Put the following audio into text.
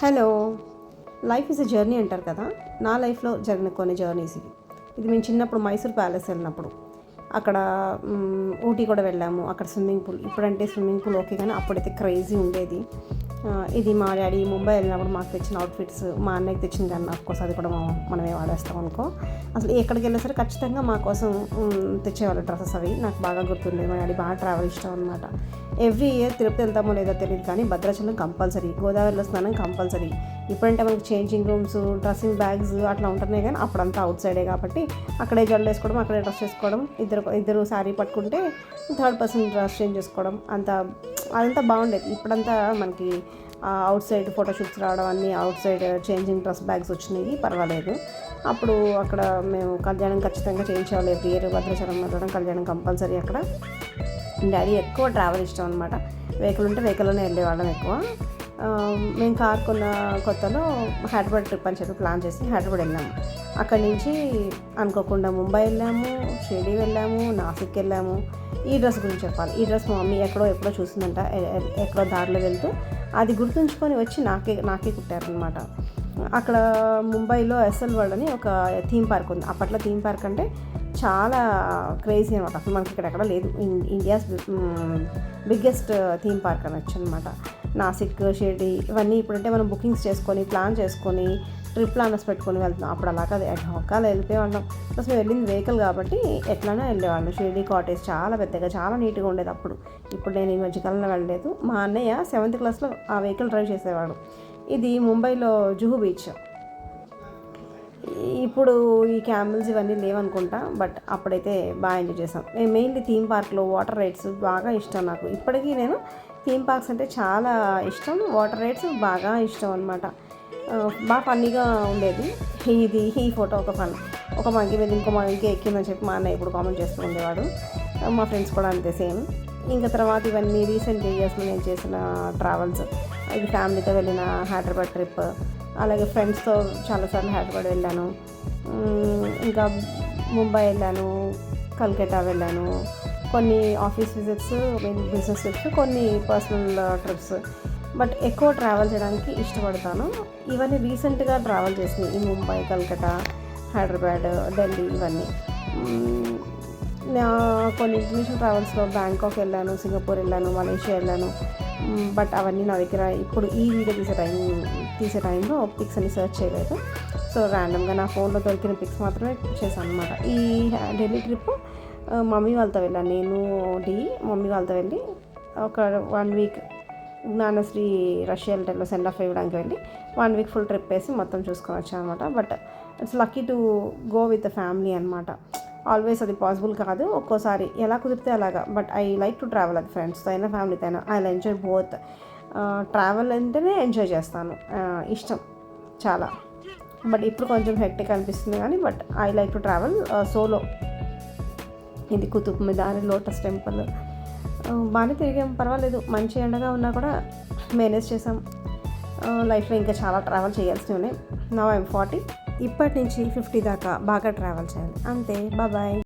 Hello. Life is a journey అంటారు కదా. నా లైఫ్లో జరిగిన కొన్ని జర్నీస్ ఇది మేము చిన్నప్పుడు మైసూర్ ప్యాలెస్ వెళ్ళినప్పుడు అక్కడ ఊటీ కూడా వెళ్ళాము. అక్కడ స్విమ్మింగ్ పూల్, ఇప్పుడంటే స్విమ్మింగ్ పూల్ ఓకే, కానీ అప్పుడైతే క్రేజీ ఉండేది. ఇది మా డాడీ ముంబై వెళ్ళినప్పుడు మాకు తెచ్చిన అవుట్ఫిట్స్, మా అన్నయ్యకి తెచ్చిన కానీ ఆఫ్కోర్స్ అది కూడా మనమే వాడేస్తాం అనుకో. అసలు ఎక్కడికి వెళ్ళినా సరే ఖచ్చితంగా మా కోసం తెచ్చేవాళ్ళు డ్రెస్సెస్. అవి నాకు బాగా గుర్తుండేది. మా డాడీ బాగా ట్రావెల్ ఇష్టం అనమాట. ఎవ్రీ ఇయర్ తిరుపతి వెళ్తామో లేదో తెలియదు, కానీ భద్రాచలం కంపల్సరీ, గోదావరిలో స్నానం కంపల్సరీ. ఇప్పుడంటే మనకి చేంజింగ్ రూమ్స్, డ్రెస్సింగ్ బ్యాగ్స్ అట్లా ఉంటున్నాయి, కానీ అప్పుడంతా అవుట్ సైడే కాబట్టి అక్కడే జల్లు వేసుకోవడం, అక్కడే డ్రెస్ వేసుకోవడం, ఇద్దరు శారీ పట్టుకుంటే థర్డ్ పర్సన్ డ్రెస్ చేంజ్ చేసుకోవడం, అదంతా బాగుండేది. ఇప్పుడంతా మనకి అవుట్ సైడ్ ఫోటోషూట్స్ రావడం, అన్నీ out side changing dress bags వచ్చినాయి, పర్వాలేదు. అప్పుడు అక్కడ మేము కళ్యాణం ఖచ్చితంగా చేయించేవాళ్ళు. ఎవ్రీ ఇయర్ భద్రాచలం వెళ్ళడం కళ్యాణం కంపల్సరీ. అక్కడ డాడీ ఎక్కువ ట్రావెల్ ఇష్టం అనమాట. వెహికల్ ఉంటే వెహికల్లోనే వెళ్ళేవాళ్ళం ఎక్కువ. మేము కార్ కొన్న కొత్తలో హైదరాబాద్ ట్రిప్ అని చెప్పి ప్లాన్ చేసి హైదరాబాద్ వెళ్ళాము. అక్కడి నుంచి అనుకోకుండా ముంబై వెళ్ళాము, షిరిడి వెళ్ళాము, నాసిక్ వెళ్ళాము. ఈ డ్రెస్ గురించి చెప్పాలి. ఈ డ్రెస్ మా మమ్మీ ఎప్పుడో చూసిందంట, ఎక్కడో దారిలో వెళ్తూ అది గుర్తుంచుకొని వచ్చి నాకే కుట్టారనమాట. అక్కడ ముంబైలో ఎస్ఎల్ వరల్డ్ అని ఒక థీమ్ పార్క్ ఉంది. అప్పట్లో థీమ్ పార్క్ అంటే చాలా క్రేజీ అనమాట. అసలు మనకి ఇక్కడ ఎక్కడ లేదు. ఇండియాస్ బిగ్గెస్ట్ థీమ్ పార్క్ అనొచ్చు అనమాట. నాసిక్, షిరిడి ఇవన్నీ ఇప్పుడంటే మనం బుకింగ్స్ చేసుకొని ప్లాన్ చేసుకొని ట్రిప్ ప్లానర్స్ పెట్టుకొని వెళ్తున్నాం. అప్పుడు అలా కాదు, ఒక్కలు వెళ్ళిపోయేవాళ్ళం. ప్లస్ మేము వెళ్ళింది వెహికల్ కాబట్టి ఎట్లైనా వెళ్ళేవాళ్ళం. షిరిడి కాటేజ్ చాలా పెద్దగా, చాలా నీట్గా ఉండేది అప్పుడు. ఇప్పుడు నేను ఈ మధ్యకాలంలో వెళ్ళలేదు. మా అన్నయ్య 7th క్లాస్లో ఆ వెహికల్ డ్రైవ్ చేసేవాడు. ఇది ముంబైలో జుహూ బీచ్. ఇప్పుడు ఈ క్యామెల్స్ ఇవన్నీ లేవనుకుంటా, బట్ అప్పుడైతే బాగా ఎంజాయ్ చేసాం. మెయిన్లీ థీమ్ పార్క్లో వాటర్ రైడ్స్ బాగా ఇష్టం నాకు. ఇప్పటికీ నేను థీమ్ పార్క్స్ అంటే చాలా ఇష్టం, వాటర్ రైడ్స్ బాగా ఇష్టం అనమాట. బాగా ఫన్నీగా ఉండేది. ఈ ఫోటో ఒక మంకీ మీద ఇంకో మంకీ ఎక్కిందని చెప్పి మా అన్నయ్య ఇప్పుడు కామెంట్ చేస్తూ ఉండేవాడు. మా ఫ్రెండ్స్ కూడా అంతే సేమ్. ఇంకా తర్వాత ఇవన్నీ రీసెంట్ ఇయర్స్లో నేను చేసిన ట్రావెల్స్. ఇది ఫ్యామిలీతో వెళ్ళిన హైదరాబాద్ ట్రిప్, అలాగే ఫ్రెండ్స్తో చాలాసార్లు హైదరాబాద్ వెళ్ళాను. ఇంకా ముంబై వెళ్ళాను, కల్కట్టా వెళ్ళాను. కొన్ని ఆఫీస్ విజిట్స్, బిజినెస్ ట్రిప్స్, కొన్ని పర్సనల్ ట్రిప్స్. బట్ ఎక్కువ ట్రావెల్ చేయడానికి ఇష్టపడతాను. ఇవన్నీ రీసెంట్గా ట్రావెల్ చేసినాయి. ఈ ముంబై, కల్కట్టా, హైదరాబాద్, ఢిల్లీ ఇవన్నీ. కొన్ని ఇంటర్నేషనల్ ట్రావెల్స్లో బ్యాంకాక్ వెళ్ళాను, సింగపూర్ వెళ్ళాను, మలేషియా వెళ్ళాను. బట్ అవన్నీ నా దగ్గర ఇప్పుడు ఈ వీడియో తీసే టైంలో పిక్స్ అన్ని సెర్చ్ చేయలేదు. సో ర్యాండమ్గా నా ఫోన్లో దొరికిన పిక్స్ మాత్రమే చేశాను అనమాట. ఈ ఢిల్లీ ట్రిప్ మమ్మీ వాళ్ళతో వెళ్ళాను. నేను మమ్మీ వాళ్ళతో వెళ్ళి ఒక 1 వీక్ జ్ఞానశ్రీ రష్యా టైంలో సెండ్ ఆఫ్ ఇవ్వడానికి వెళ్ళి 1 వీక్ ఫుల్ ట్రిప్ వేసి మొత్తం చూసుకొని వచ్చాను అనమాట. But it's lucky to go with the family అనమాట. ఆల్వేస్ అది పాసిబుల్ కాదు, ఒక్కోసారి ఎలా కుదిరితే అలాగా. But I like to travel, అది ఫ్రెండ్స్తో అయినా ఫ్యామిలీతో అయినా. I enjoy both. ట్రావెల్ అంటేనే ఎంజాయ్ చేస్తాను, ఇష్టం చాలా. బట్ ఇప్పుడు కొంచెం హెక్టిక్ అనిపిస్తుంది కానీ, but I like to travel solo. ఇది కుతుబ్ మినార్, లోటస్ టెంపుల్ బాగానే తిరిగాం, పర్వాలేదు. మంచి ఎండగా ఉన్నా కూడా మేనేజ్ చేసాం. లైఫ్లో ఇంకా చాలా ట్రావెల్ చేయాల్సినవి ఉన్నాయి. Now I'm 40. ఇప్పటి నుంచి 50 దాకా బాగా ట్రావెల్ చేయాలి. అంతే. బాయ్.